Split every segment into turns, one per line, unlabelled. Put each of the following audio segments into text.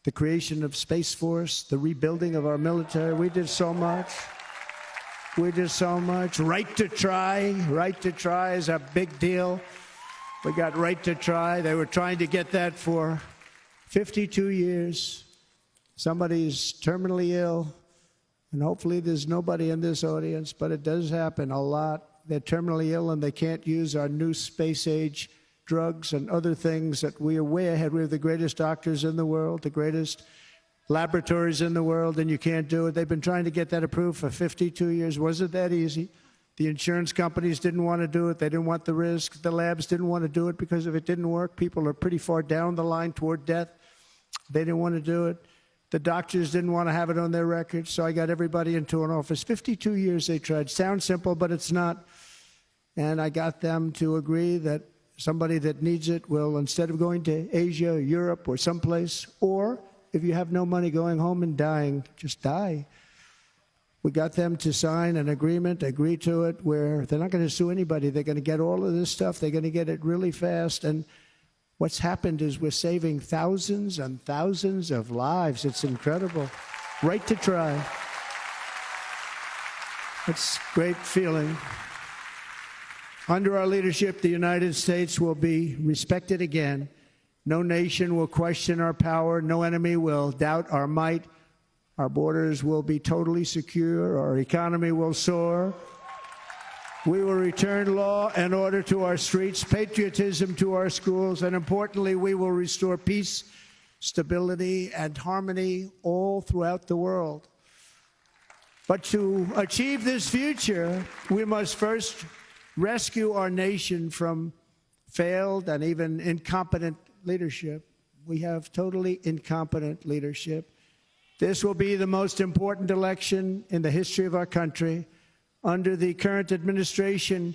the creation of Space Force, the rebuilding of our military. We did so much. We did so much. Right to try. Right to try is a big deal. We got right to try. They were trying to get that for 52 years. Somebody's terminally ill, and hopefully there's nobody in this audience, but it does happen a lot. They're terminally ill and they can't use our new space-age drugs and other things that we are way ahead. We have the greatest doctors in the world, the greatest laboratories in the world, and you can't do it. They've been trying to get that approved for 52 years. Wasn't that easy? The insurance companies didn't want to do it. They didn't want the risk. The labs didn't want to do it because if it didn't work, people are pretty far down the line toward death. They didn't want to do it. The doctors didn't want to have it on their records, so I got everybody into an office. 52 years they tried. Sounds simple, but it's not. And I got them to agree that somebody that needs it will, instead of going to Asia, Europe, or someplace, or if you have no money, going home and dying, just die. We got them to sign an agreement, agree to it, where they're not going to sue anybody. They're going to get all of this stuff. They're going to get it really fast. And what's happened is we're saving thousands and thousands of lives. It's incredible. Right to try. It's a great feeling. Under our leadership, the United States will be respected again. No nation will question our power. No enemy will doubt our might. Our borders will be totally secure. Our economy will soar. We will return law and order to our streets, patriotism to our schools, and importantly, we will restore peace, stability, and harmony all throughout the world. But to achieve this future, we must first rescue our nation from failed and even incompetent leadership. We have totally incompetent leadership. This will be the most important election in the history of our country. Under the current administration,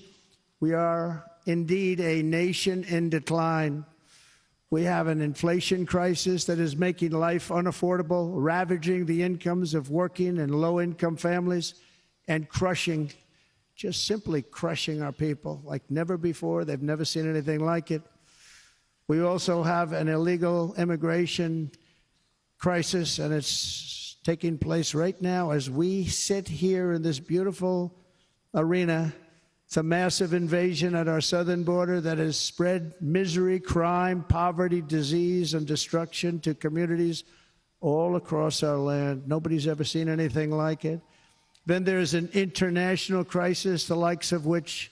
we are indeed a nation in decline. We have an inflation crisis that is making life unaffordable, ravaging the incomes of working and low-income families, and crushing, just simply crushing our people like never before. They've never seen anything like it. We also have an illegal immigration crisis, and it's taking place right now as we sit here in this beautiful arena. It's a massive invasion at our southern border that has spread misery, crime, poverty, disease, and destruction to communities all across our land. Nobody's ever seen anything like it. Then there's an international crisis, the likes of which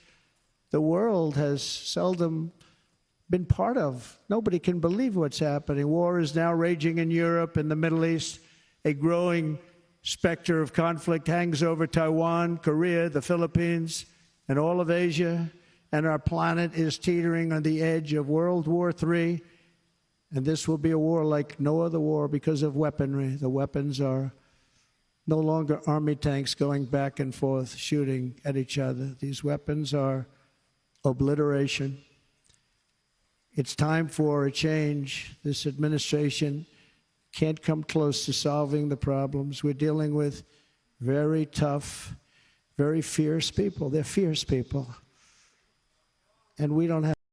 the world has seldom been part of. Nobody can believe what's happening. War is now raging in Europe and the Middle East. A growing specter of conflict hangs over Taiwan, Korea, the Philippines, and all of Asia. And our planet is teetering on the edge of World War III. And this will be a war like no other war because of weaponry. The weapons are no longer army tanks going back and forth shooting at each other. These weapons are obliteration. It's time for a change. This administration can't come close to solving the problems. We're dealing with very tough, very fierce people. They're fierce people. And we don't have